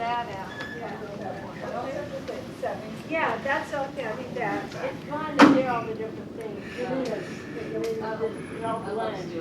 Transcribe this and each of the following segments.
that out. Yeah, that's okay. I think that it's fun to hear all the different things. It is. It all blends.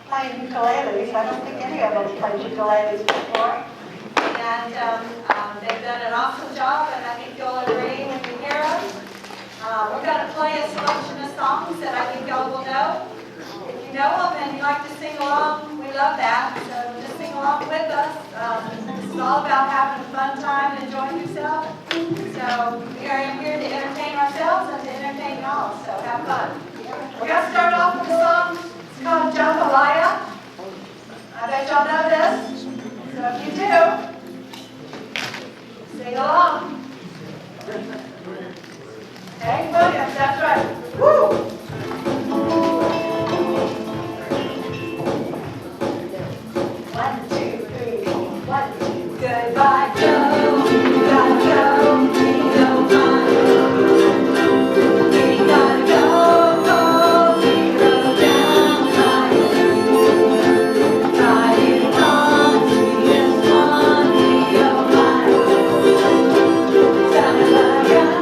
Playing ukuleles. I don't think any of us played ukuleles before. And they've done an awesome job, and I think you'll agree when you hear them. We're going to play a selection of songs that I think y'all will know. If you know them and you like to sing along, we love that. So just sing along with us. This is all about having a fun time and enjoying yourself. So we are here to entertain ourselves and to entertain y'all. So have fun. We're going to start off with a song. It's called Jambalaya. I bet y'all know this. So if you do, sing along. Okay, Williams, that's right. Woo! 1, 2, 3, 1, 2. Goodbye, Joe. Gotta go. We don't mind. We gotta go. Yeah.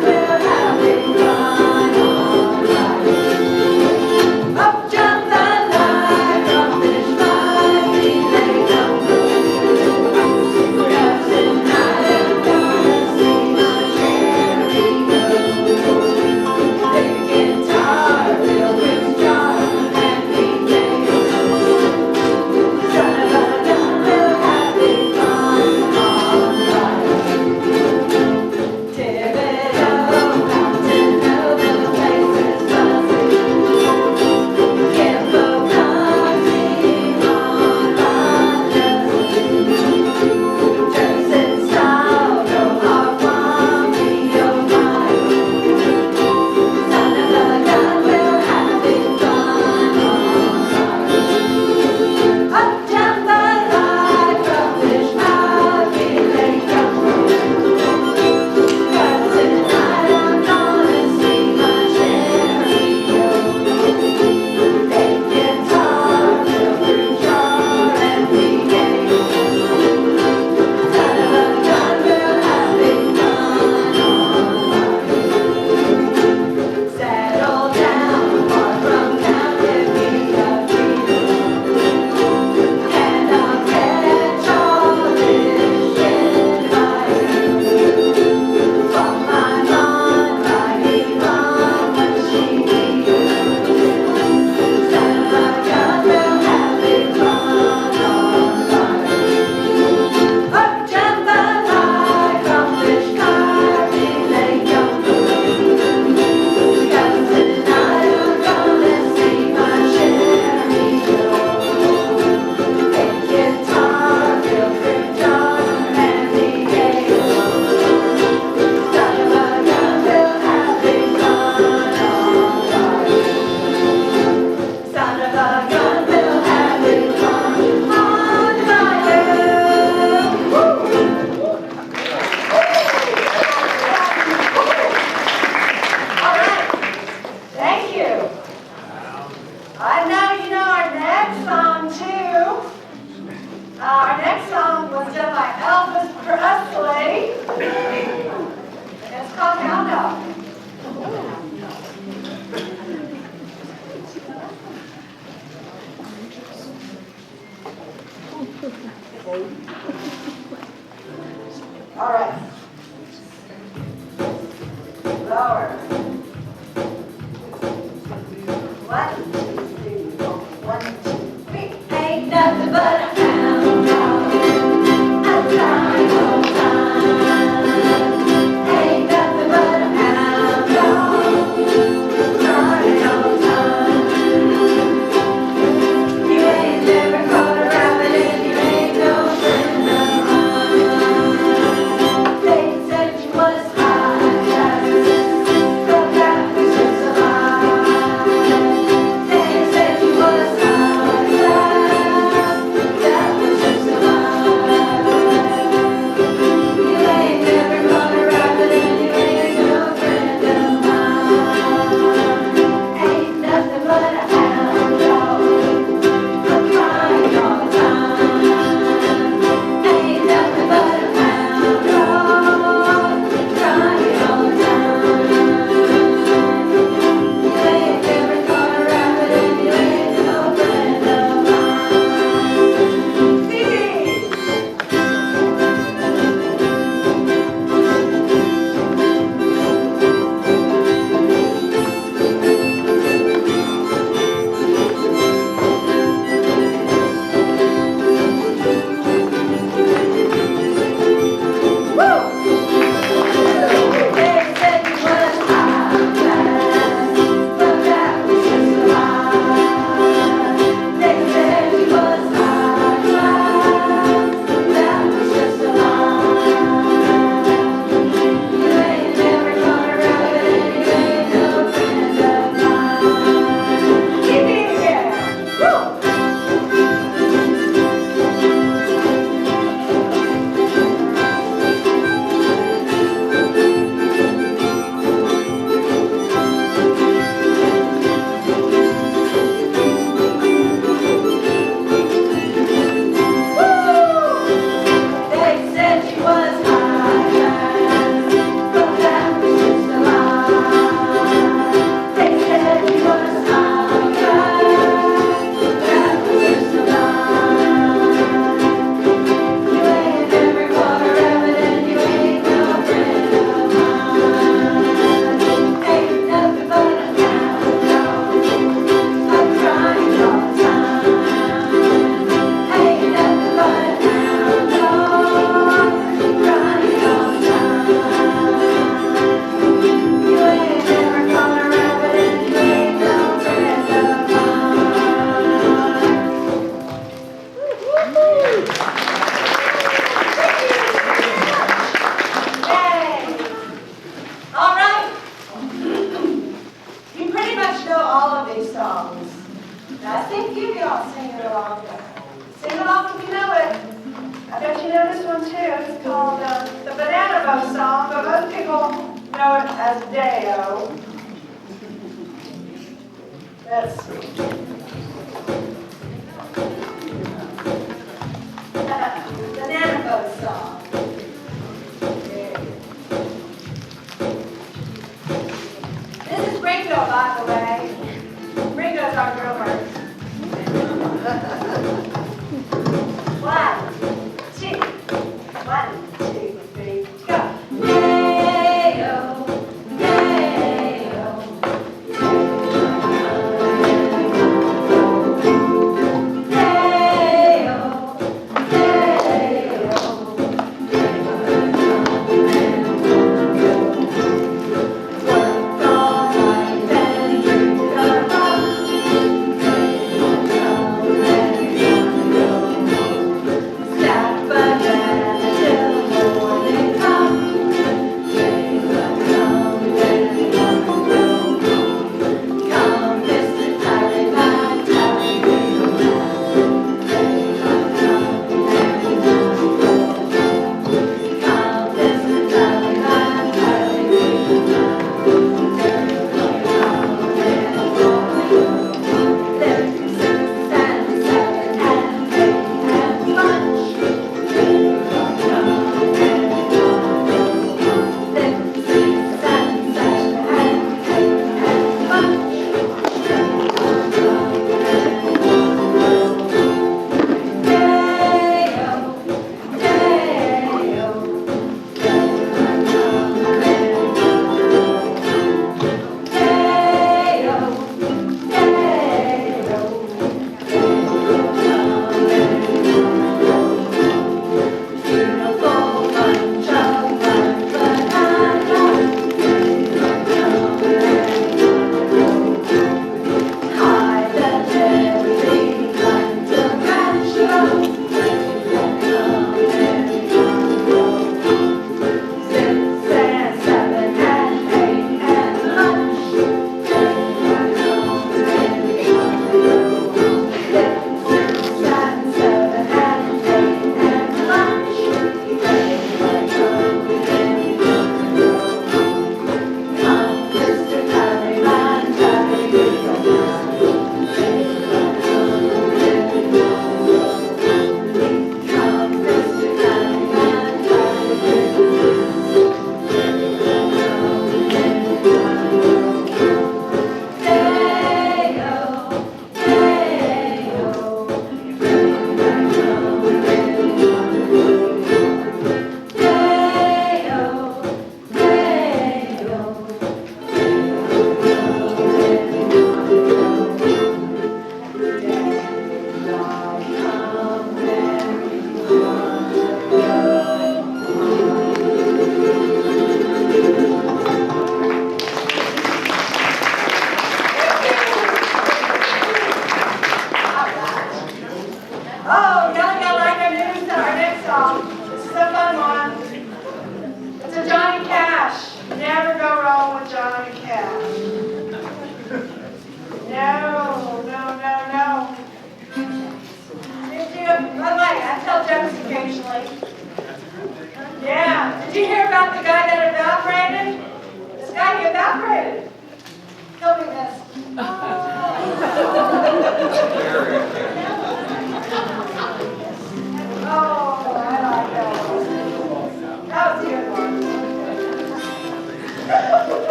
All right. Lower. 1, 2, 3, 4. 1, 2, 3. Ain't nothing but a hound dog. I'm trying all time. Ain't nothing but a hound dog. Trying all time. You ain't never caught a rabbit and you ain't no friend of mine. They said you was high class, but that was just a lie. They said you was high class, that was just a lie. You ain't never caught a rabbit and you ain't no friend of mine. Ain't nothing but a hound dog. I'm crying all the time. Ain't nothing but a hound dog. Crying all the time. You ain't never caught a rabbit and you ain't no friend of mine. Phoebe! Woo! They said you was high class, but that was just a lie. They said you was high class, that was just a lie. You ain't never caught a rabbit and you ain't no friend of mine. Keep it again. Woo! They said you was high class, but that was just a lie. They said you was high class, that was just a lie. You ain't never caught a rabbit and you ain't no friend of mine. Ain't nothing but a hound dog. I'm crying all the time. Ain't nothing but a hound dog. Crying all the time. You ain't never caught a rabbit and you ain't no friend of mine. Yay! All right. You pretty much know all of these songs. Now, I think you all sing it along. Sing along if you know it. I bet you know this one too. It's called the Banana Boat Song, but most people know it as Day-O. Let's see. Banana Boat Song. This is Ringo, by the way. Ringo's our drummer. 1, 2, 1, 2, 3, go. Day-O, day-O.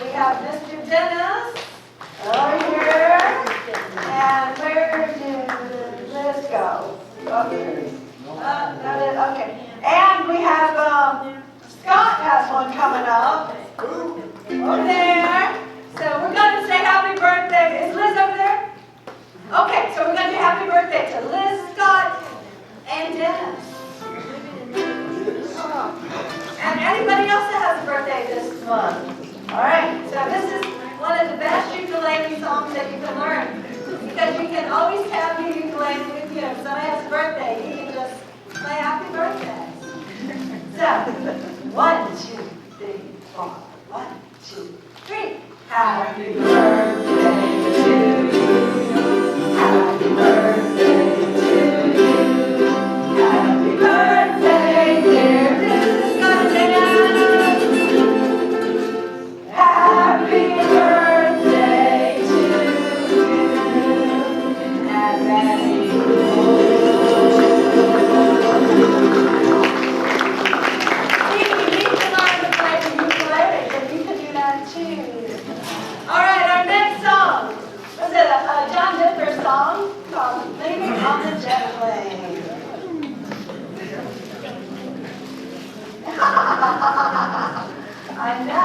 We have Mr. Dennis over here. And where did Liz go? Okay. Okay. And we have, Scott has one coming up. Over there. So we're going to say happy birthday. Is Liz over there? Okay, so we're going to do happy birthday to Liz, Scott, and Dennis. And anybody else that has a birthday this month. All right, so this is one of the best ukulele songs that you can learn. Because you can always have your ukulele with you. If somebody has a birthday, you can just play happy birthday. So, 1, 2, 3, 4. 1, 2, 3. Happy birthday to you. Happy birthday to you. Happy birthday, dear Mrs. Scott-Dennis. Happy birthday to you. And many more. See, we need to learn to play the ukulele, so you can do that too. All right, our next song was a John Denver song called "Leaving on the Jet Plane." I know.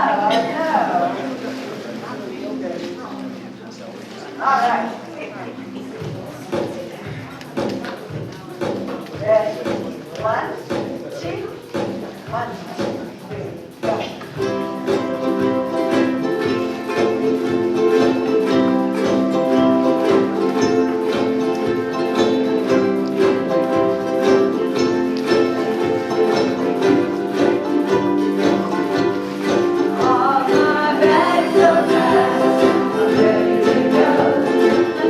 All right. Ready? 1, 2, 1, 2, 3, go. All my bags are packed, I'm ready to go.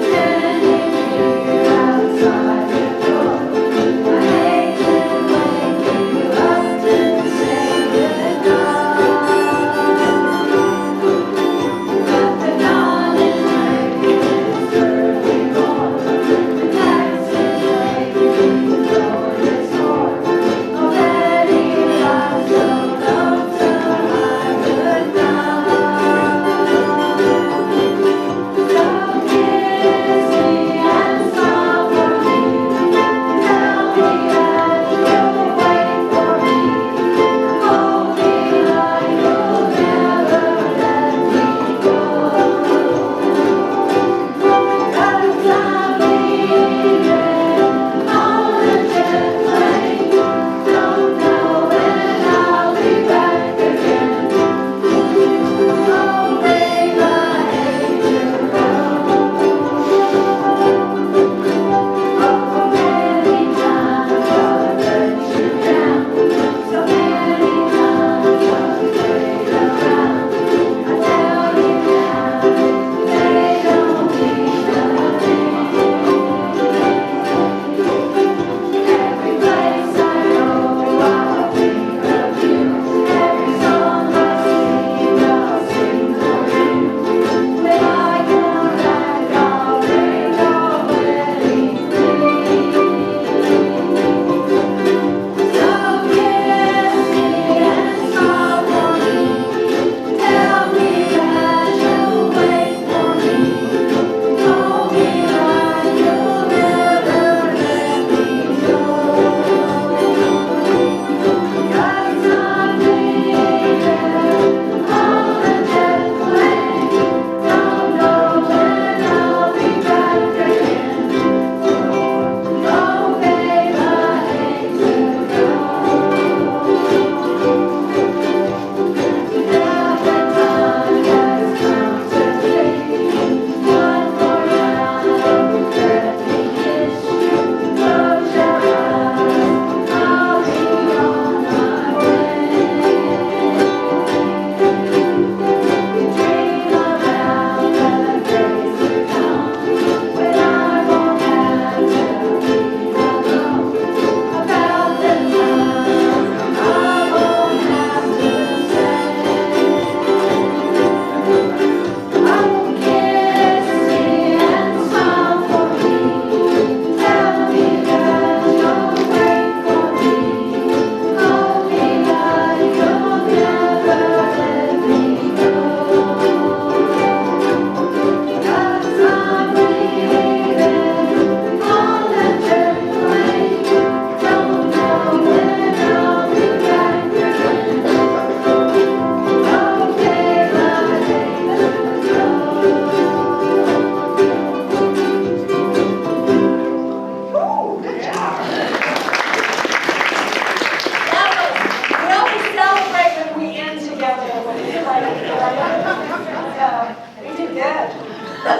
All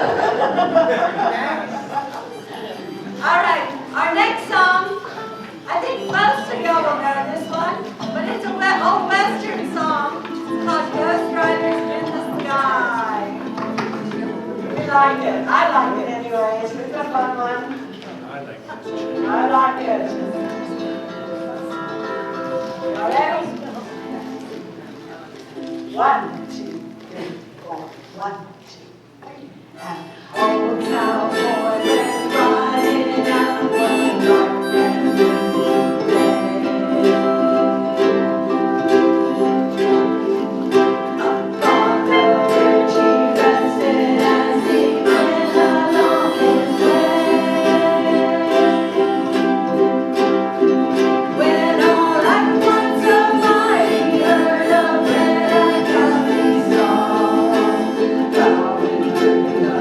right, our next song, I think most of y'all will know this one, but it's an old Western song. It's called Ghost Riders in the Sky. We like it. I like it anyways. It's a fun one. I like it. All ready? 1, 2, 3, 4. 1, 2, 3. And old cowboy went riding out one dark and windy day. Upon the ridge he rested as he went along his way. When all at once a mighty herd of red-eyed cows he saw, plowing through the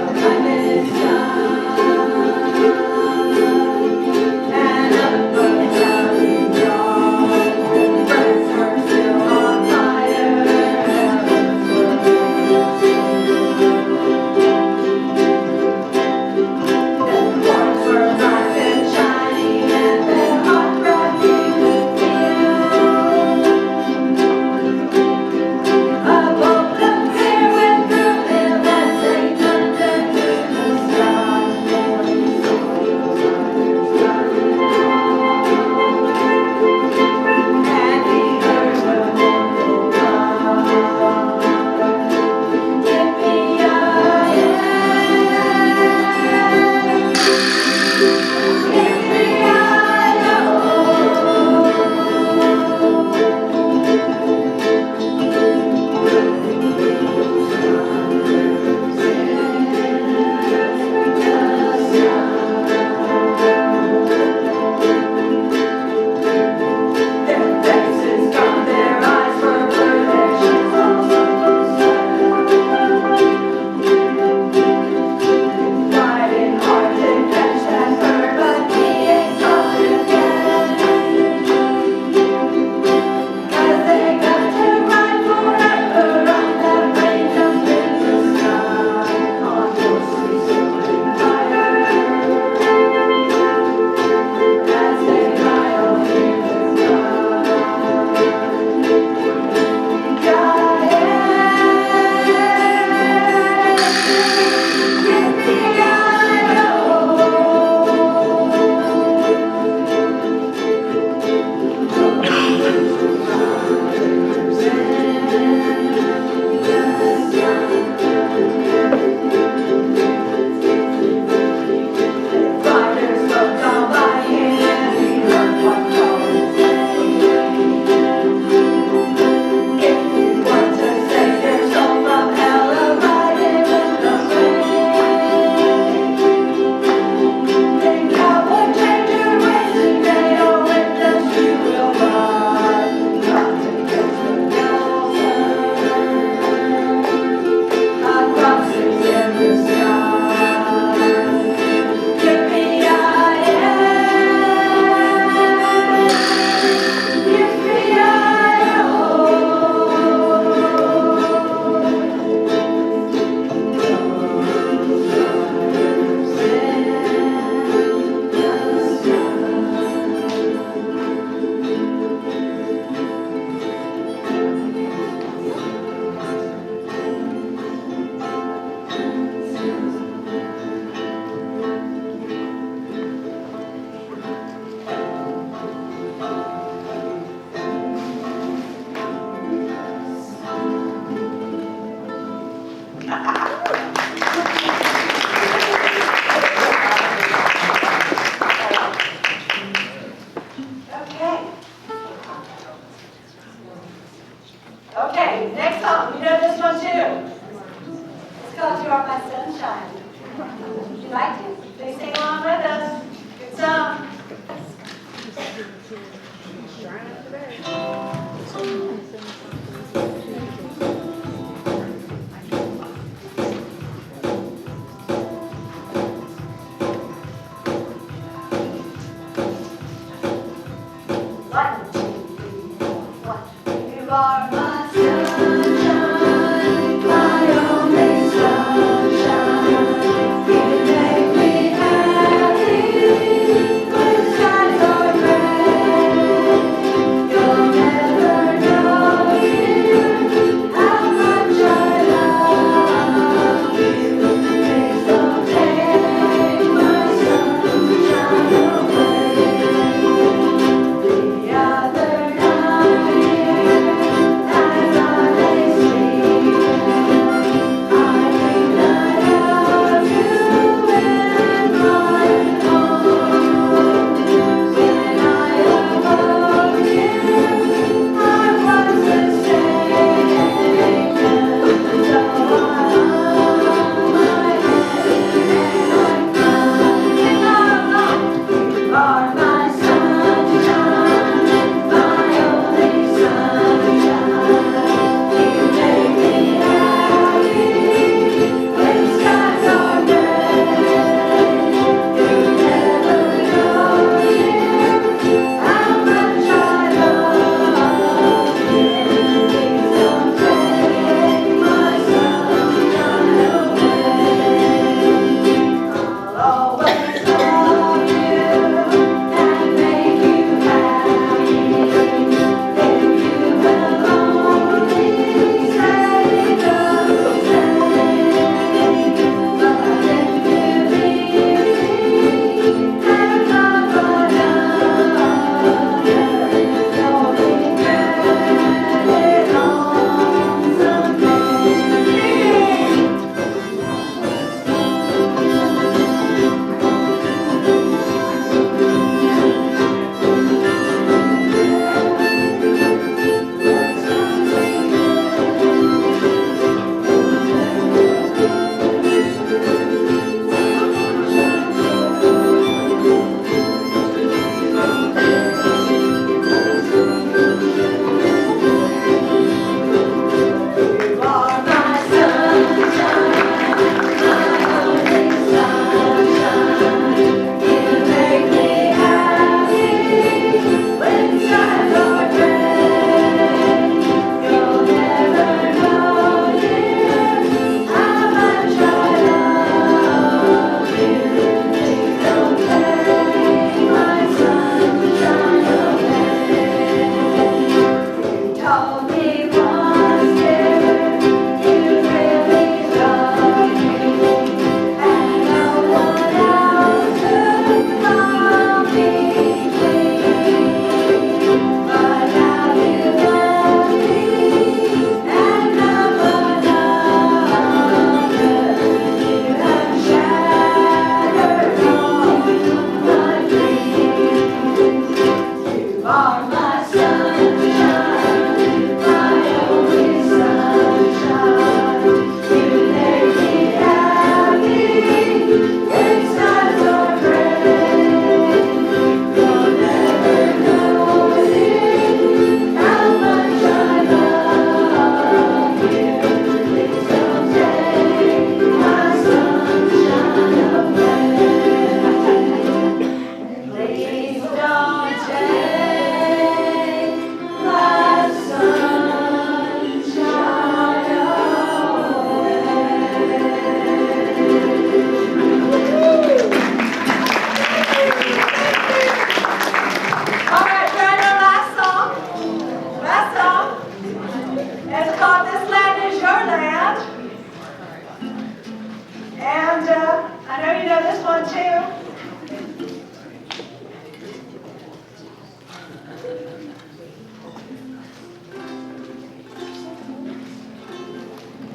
one too?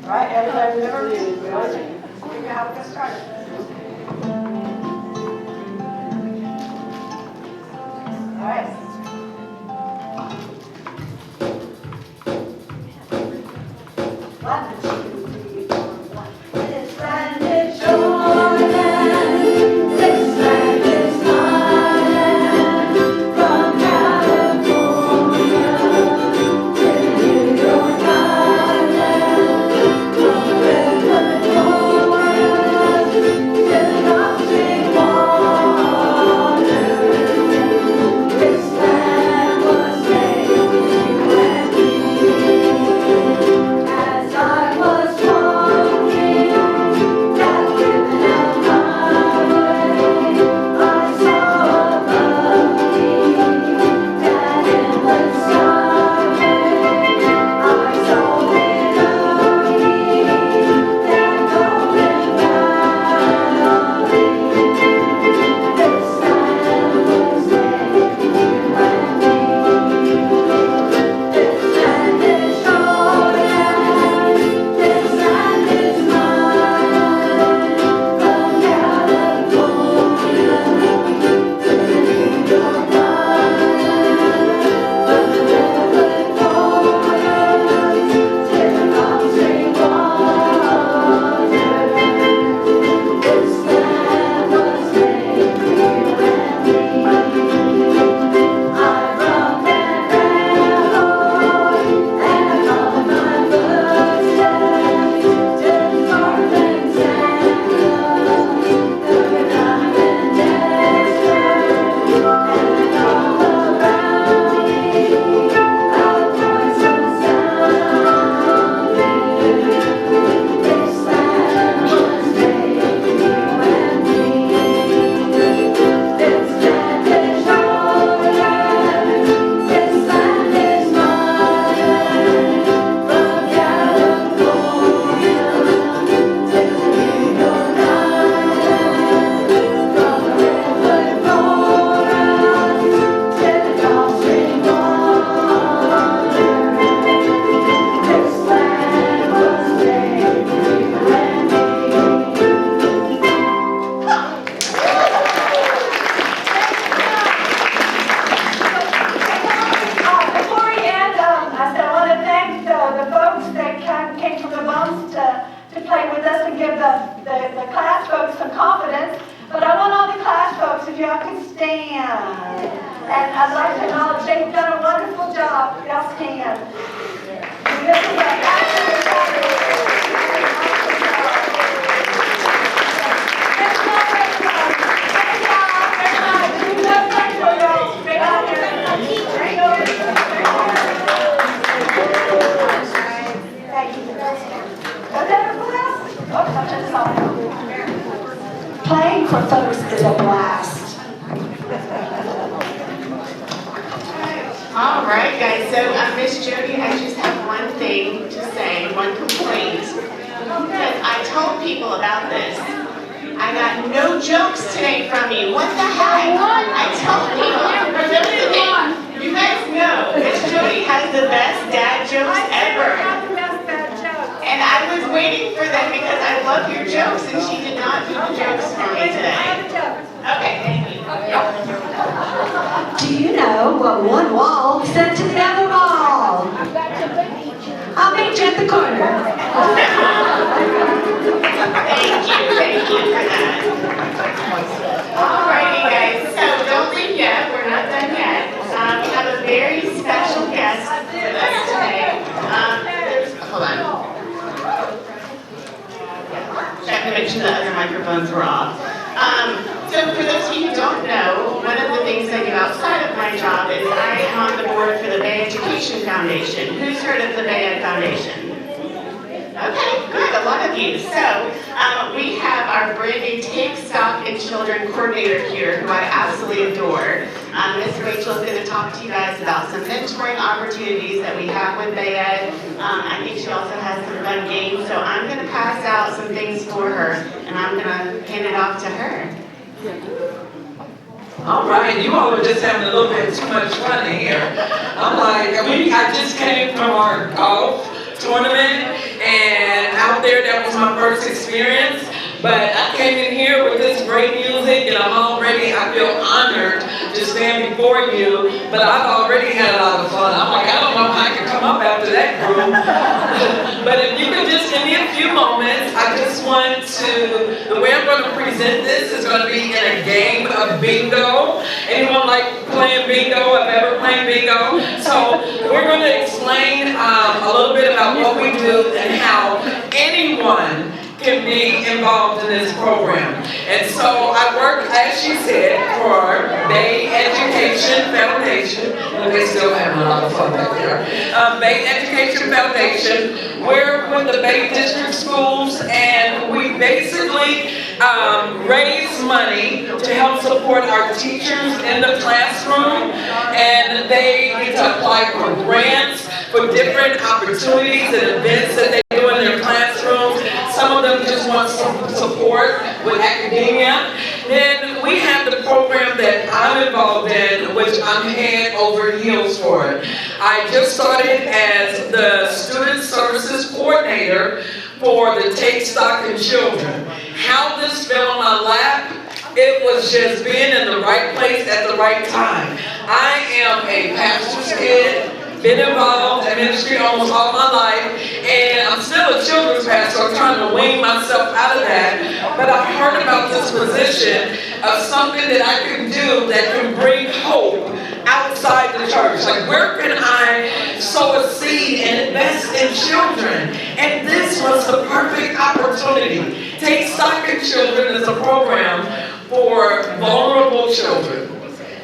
All right, everybody remember music. We always figure out how to get started. All right. One, two, three, four, one. This land is your land. This land is my land. From California to New York Island, from redwood forests to the Gulf water. This land was made for you and me. As I was walking that criminal highway, I saw above me that endless skyway. I saw below me that golden valley. This land was made for you and me. This land is your land. This land is mine. From California to New York Island, from the redwood forests to the Gulf Stream water. This land was made for you and me. I roamed and rambled, and I followed my footsteps to the farmlands and the diamond desert, and all around me a voice was sounding. This land was made for you and me. This land is your land. This land is mine. From California to New York Island, from the redwood forests to the Gulf Stream water. This land was made for you and me. Before we end, I said I want to thank the folks that came from the bumps to play with us and give the class folks some confidence. But I want all the class folks, if y'all can stand. And I'd like to acknowledge they've done a wonderful job. Y'all stand. This is a fabulous job. Thank y'all very much. Thank y'all very much. We love playing for y'all. Straight out here. Thank you. Was that a blast? Oops, I just saw it. Playing for folks is a blast. All right, guys. So, Miss Jody, I just have one thing to say, one complaint. Because I told people about this. I got no jokes today from you. What the heck? I told people. For those of you guys know, Miss Jody has the best dad jokes ever. And I was waiting for them because I love your jokes, and she did not do the jokes for me today. Okay, thank you. Do you know what one wall said to the other wall? I'll meet you at the corner. Thank you for that. Alrighty, guys. So don't leave yet. We're not done yet. We have a very special guest with us today. Hold on. Check to make sure the other microphones were off. So for those of you who don't know, one of the things I do outside of my job is I am on the board for the Bay Education Foundation. Who's heard of the Bay Ed Foundation? Okay, good, a lot of you. So we have our brand new Take Stock in Children coordinator here, who I absolutely adore. Miss Rachel is going to talk to you guys about some mentoring opportunities that we have with Bay Ed. I think she also has some fun games, so I'm going to pass out some things for her, and I'm going to hand it off to her. All right, you all are just having a little bit too much fun in here. I'm like, I just came from our golf tournament, and out there that was my first experience. But I came in here with this great music, and I feel honored to stand before you. But I've already had a lot of fun. I'm like, I don't know how I can come up after that group. But if you could just give me a few moments, I just want to, the way I'm going to present this is going to be in a game of bingo. Anyone like playing bingo? I've ever played bingo. So we're going to explain a little bit about what we do and how anyone can be involved in this program. And so I work, as she said, for Bay Education Foundation. They still having a lot of fun back there. Bay Education Foundation. We're with the Bay District Schools, and we basically raise money to help support our teachers in the classroom, and they get to apply for grants for different opportunities and events that they do in their classrooms. Some of them just want some support with academia. Then we have the program that I'm involved in, which I'm head over heels for. I just started as the Student Services Coordinator for the Take Stock in Children. How this fell on my lap, it was just being in the right place at the right time. I am a pastor's kid. Been involved in ministry almost all my life, and I'm still a children's pastor. I'm trying to wean myself out of that. But I heard about this position of something that I can do that can bring hope outside the church. Like, where can I sow a seed and invest in children? And this was the perfect opportunity. Take Stock in Children is a program for vulnerable children.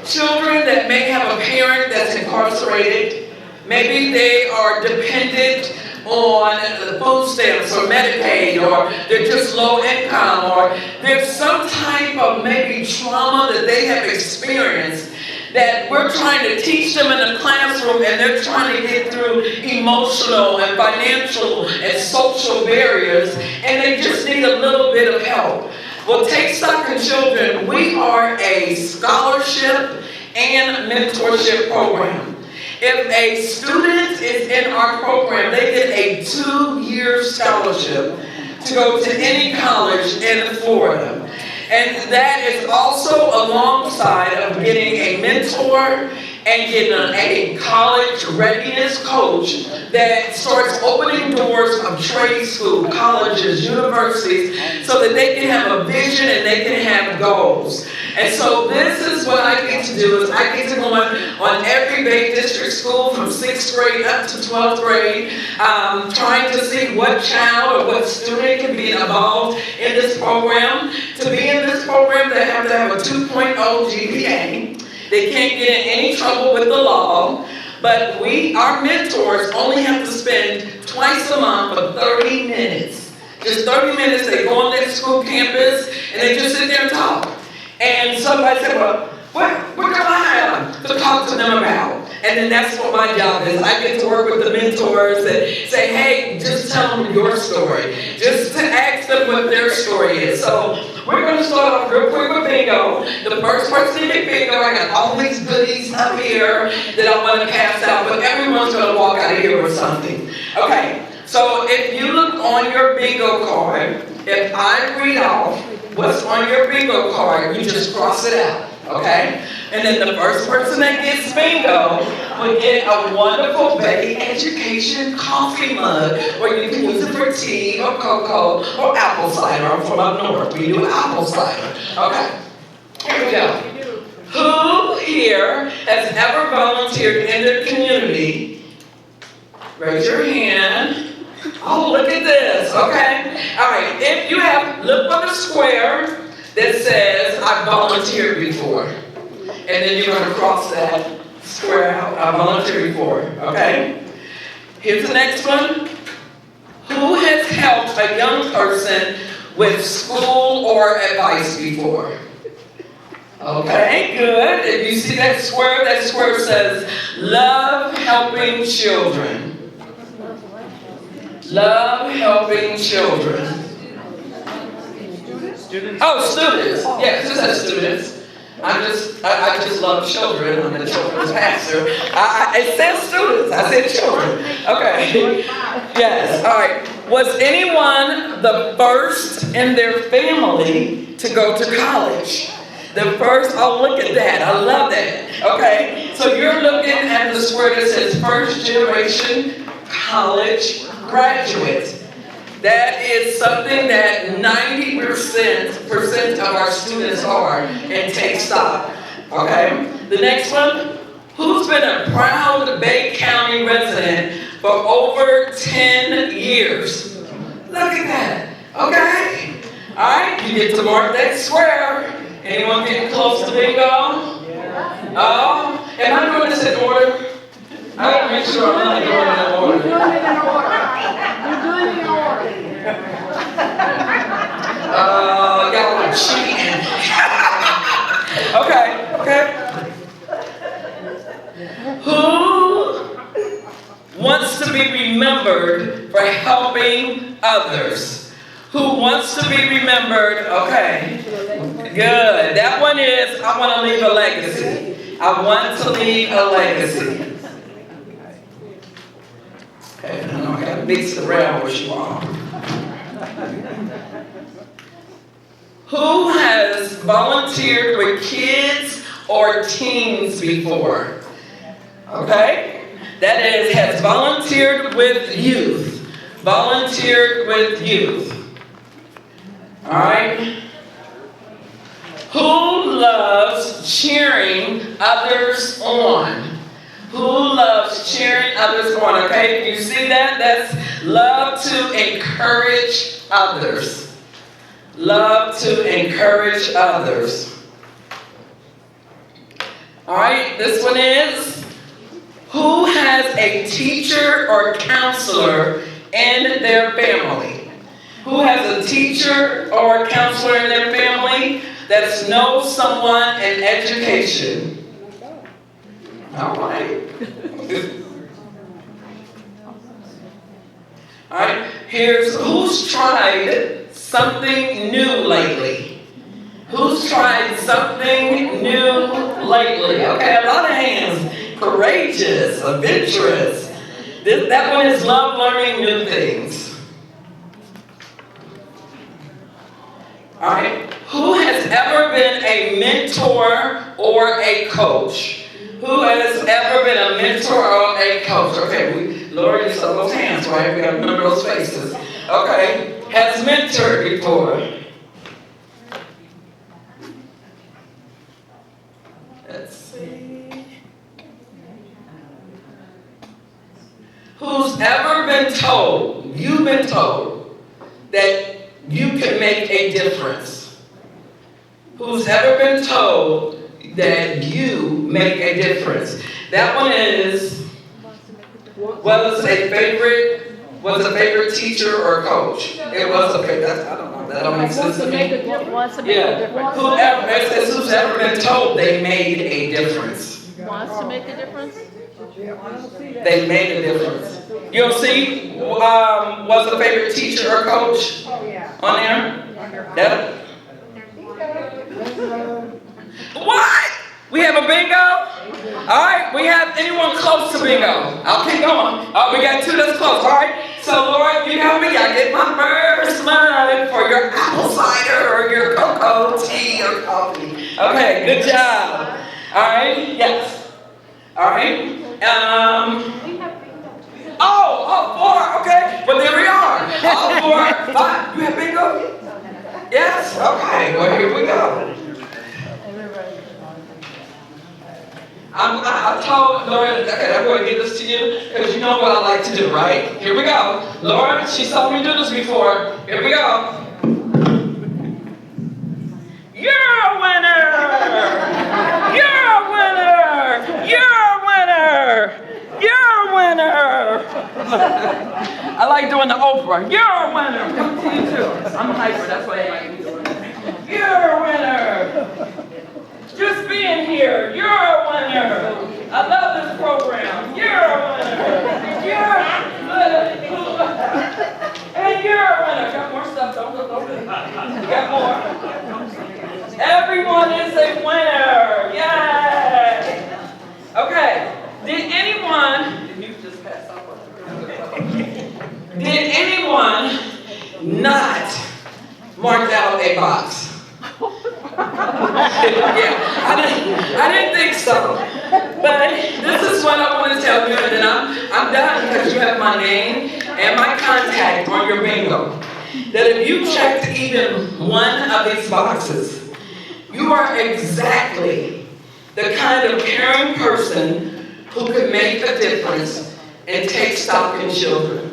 Children that may have a parent that's incarcerated. Maybe they are dependent on the food stamps or Medicaid, or they're just low income, or there's some type of maybe trauma that they have experienced that we're trying to teach them in the classroom, and they're trying to get through emotional and financial and social barriers, and they just need a little bit of help. Well, Take Stock in Children, we are a scholarship and mentorship program. If a student is in our program, they get a 2-year scholarship to go to any college in Florida. And that is also alongside of getting a mentor and getting a college readiness coach that starts opening doors of trade school, colleges, universities, so that they can have a vision and they can have goals. And so this is what I get to do, is I get to go on every Bay District school from 6th grade up to 12th grade, trying to see what child or what student can be involved in this program. To be in this program, they have to have a 2.0 GPA. They can't get in any trouble with the law, but our mentors only have to spend twice a month for 30 minutes. Just 30 minutes, they go on their school campus, and they just sit there and talk. And somebody said, well, what can I have to talk to them about? And then that's what my job is. I get to work with the mentors and say, hey, just tell them your story. Just to ask them what their story is. So we're going to start off real quick with bingo. The first person to get bingo, I got all these goodies up here that I want to pass out, but everyone's going to walk out of here with something. Okay, so if you look on your bingo card, if I read off what's on your bingo card, you just cross it out. Okay? And then the first person that gets bingo will get a wonderful Bay Education coffee mug, where you can use it for tea or cocoa or apple cider. I'm from up north. We do apple cider. Okay. Here we go. Who here has ever volunteered in their community? Raise your hand. Oh, look at this. Okay. All right. If you have, look for the square that says, I volunteered before. And then you're going to cross that square out, I volunteered before. Okay? Here's the next one. Who has helped a young person with school or advice before? Okay, good. If you see that square says, love helping children. Love helping children. Oh, students. Yes, just as students. I just love children. I'm a children's pastor. It says students. I said children. Okay. Yes. All right. Was anyone the first in their family to go to college? The first, oh, look at that. I love that. Okay. So you're looking at the square that says first generation college graduate. That is something that 90% of our students are and take stock. Okay? The next one, who's been a proud Bay County resident for over 10 years? Look at that. Okay? Alright, you get to mark that square. Anyone getting close to bingo? Oh, am I doing this in order? I gotta make sure I'm not doing it in order. You're doing it in order. You're doing it in order. Y'all are cheating. Okay. Who wants to be remembered for helping others? Who wants to be remembered? Okay. Good. That one is, I want to leave a legacy. I want to leave a legacy. Okay, I know I got to mix it around with you all. Who has volunteered with kids or teens before? Okay? That is, has volunteered with youth. Volunteered with youth. Alright? Who loves cheering others on? Who loves cheering others on? Okay, if you see that, that's love to encourage others. Love to encourage others. All right, this one is, who has a teacher or counselor in their family? Who has a teacher or a counselor in their family that knows someone in education? All right. All right, here's who's tried something new lately. Who's tried something new lately? Okay, a lot of hands. Courageous, adventurous. That one is love learning new things. All right, who has ever been a mentor or a coach? Who has ever been a mentor or a coach? Okay, Lord, you saw those hands, right? We got to remember those faces. Okay, has mentored before. Let's see. Who's ever been told, you've been told, that you can make a difference? Who's ever been told that you make a difference? That one is, was a favorite teacher or coach? It was a favorite, I don't know, that don't make sense to me. Wants to make a difference. Who's ever been told they made a difference? Wants to make a difference? They made a difference. You don't see, was a favorite teacher or coach on there? That, what? We have a bingo? All right, we have anyone close to bingo? I'll keep going. We got two that's close, all right? So, Lord, you know me, I get my first money for your apple cider or your cocoa tea or coffee. Okay, good job. All right, yes. All right. Four, okay. Well, there we are. 4, 5. You have bingo? Yes? Okay, well, here we go. I told Lauren, okay, I'm going to give this to you because you know what I like to do, right? Here we go. Lauren, she saw me do this before. Here we go. You're a winner! You're a winner! You're a winner! You're a winner! I like doing the Oprah. You're a winner! Come to you too. I'm hyper, that's why I like doing it. You're a winner! Just being here, you're a winner. I love this program. You're a winner. You're a winner. And you're a winner. Got more stuff, don't. You got more. marked out a box. Yeah, I didn't think so. But this is what I want to tell you, and then I'm done because you have my name and my contact on your bingo. That if you checked even one of these boxes, you are exactly the kind of caring person who could make a difference and take stock in children.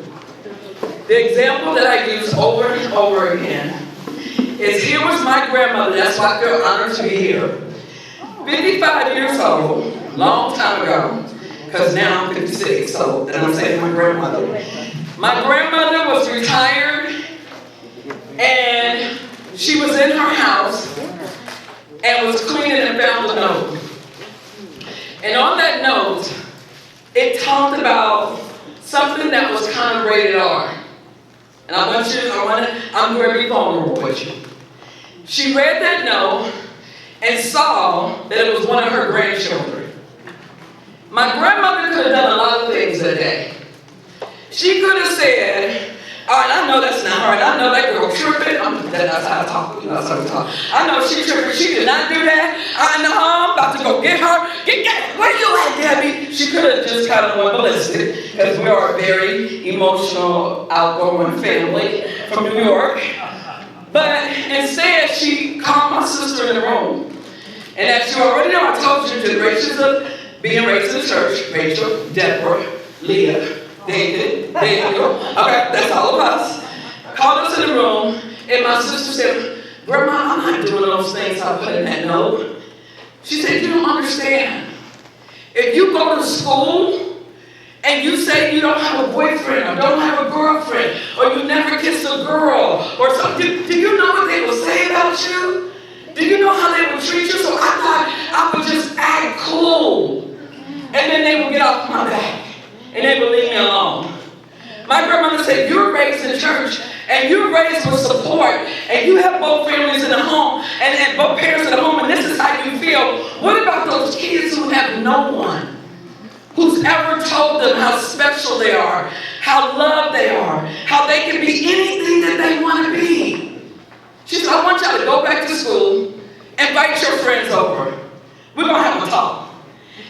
The example that I use over and over again is here was my grandmother, that's why I feel honored to be here. 55 years old, long time ago, because now I'm 56, so and I'm saying my grandmother. My grandmother was retired, and she was in her house and was cleaning and found a note. And on that note, it talked about something that was kind of rated R. And I'm going to be vulnerable with you. She read that note and saw that it was one of her grandchildren. My grandmother could have done a lot of things that day. She could have said, all right, I know that's not her, and I know that girl tripping. That's how I talk. That's how I talk. I know she tripping. She did not do that. I know I'm about to go get her. Get, where you at, Debbie? She could have just kind of went ballistic, because we are a very emotional, outgoing family from New York. But instead, she called my sister in the room. And as you already know, I told you generations of being raised in the church, Rachel, Deborah, Leah, David, Daniel, okay, that's all of us. Called us in the room, and my sister said, Grandma, I'm not doing those things I put in that note. She said, you don't understand. If you go to school and you say you don't have a boyfriend or don't have a girlfriend or you never kissed a girl or something, do you know what they will say about you? Do you know how they will treat you? So I thought I would just act cool. And then they would get off my back. And they would leave me alone. My grandmother said, you're raised in church, and you're raised with support, and you have both families in the home, and both parents in the home, and this is how you feel. What about those kids who have no one who's ever told them how special they are, how loved they are, how they can be anything that they want to be? She said, I want y'all to go back to school, invite your friends over. We're going to have a talk.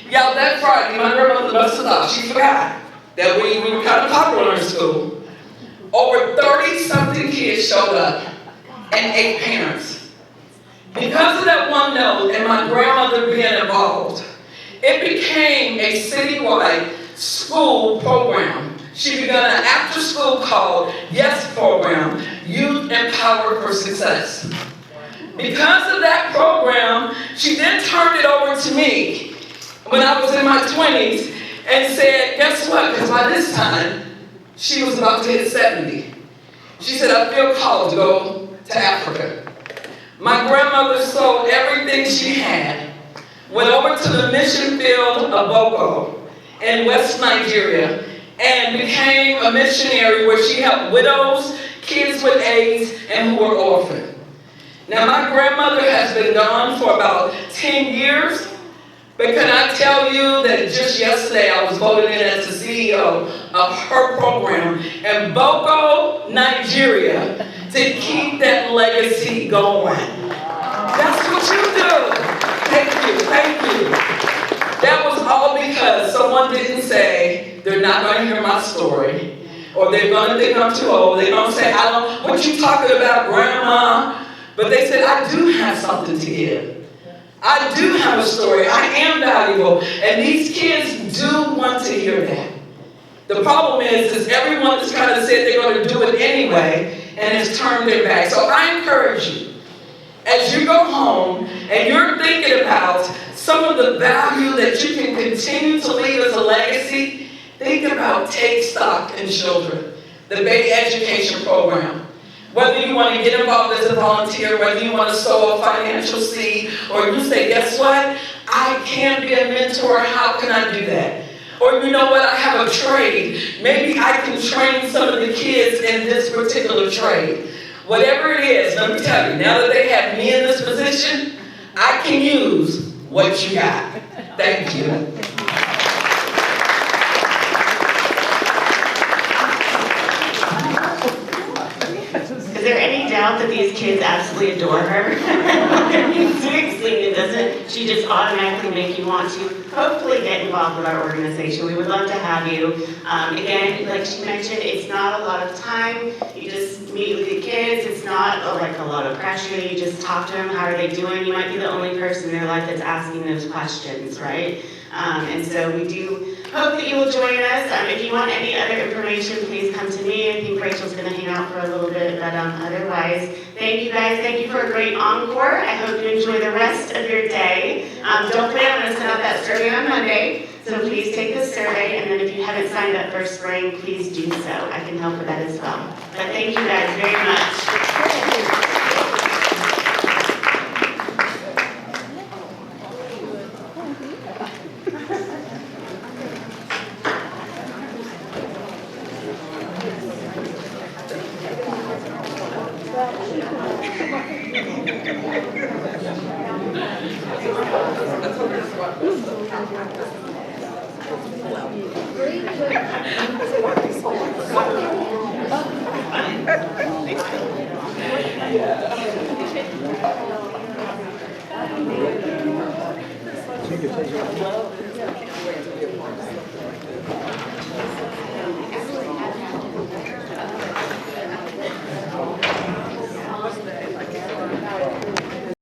Y'all, that Friday, my grandmother must have thought she forgot that we were kind of popular in school. Over 30-something kids showed up and 8 parents. Because of that one note and my grandmother being involved, it became a citywide school program. She began an after-school called YES program, Youth Empowered for Success. Because of that program, she then turned it over to me when I was in my 20s and said, guess what? Because by this time, she was about to hit 70. She said, I feel called to go to Africa. My grandmother sold everything she had, went over to the mission field of Boko in West Nigeria, and became a missionary where she helped widows, kids with AIDS, and who were orphaned. Now, my grandmother has been gone for about 10 years, but can I tell you that just yesterday I was voted in as the CEO of her program in Boko, Nigeria, to keep that legacy going. That's what you do. Thank you. That was all because someone didn't say they're not going to hear my story, or they're going to think I'm too old. They're going to say, what you talking about, Grandma? But they said, I do have something to give. I do have a story. I am valuable. And these kids do want to hear that. The problem is everyone has kind of said they're going to do it anyway and has turned their back. So I encourage you, as you go home and you're thinking about some of the value that you can continue to leave as a legacy, think about Take Stock in Children, the Bay Education Program. Whether you want to get involved as a volunteer, whether you want to sow a financial seed, or you say, guess what? I can be a mentor. How can I do that? Or you know what? I have a trade. Maybe I can train some of the kids in this particular trade. Whatever it is, let me tell you, now that they have me in this position, I can use what you got. Thank you. Is there any doubt out that these kids absolutely adore her. Seriously, it doesn't, she just automatically make you want to hopefully get involved with our organization. We would love to have you. Again, like she mentioned, it's not a lot of time. You just meet with the kids. It's not like a lot of pressure. You just talk to them. How are they doing? You might be the only person in their life that's asking those questions, right? And so we do hope that you will join us. If you want any other information, please come to me. I think Rachel's going to hang out for a little bit, but otherwise, thank you guys. Thank you for a great encore. I hope you enjoy the rest of your day. Don't forget, I'm going to send out that survey on Monday, so please take the survey, and then if you haven't signed up for spring, please do so. I can help with that as well. But thank you guys very much. Yeah.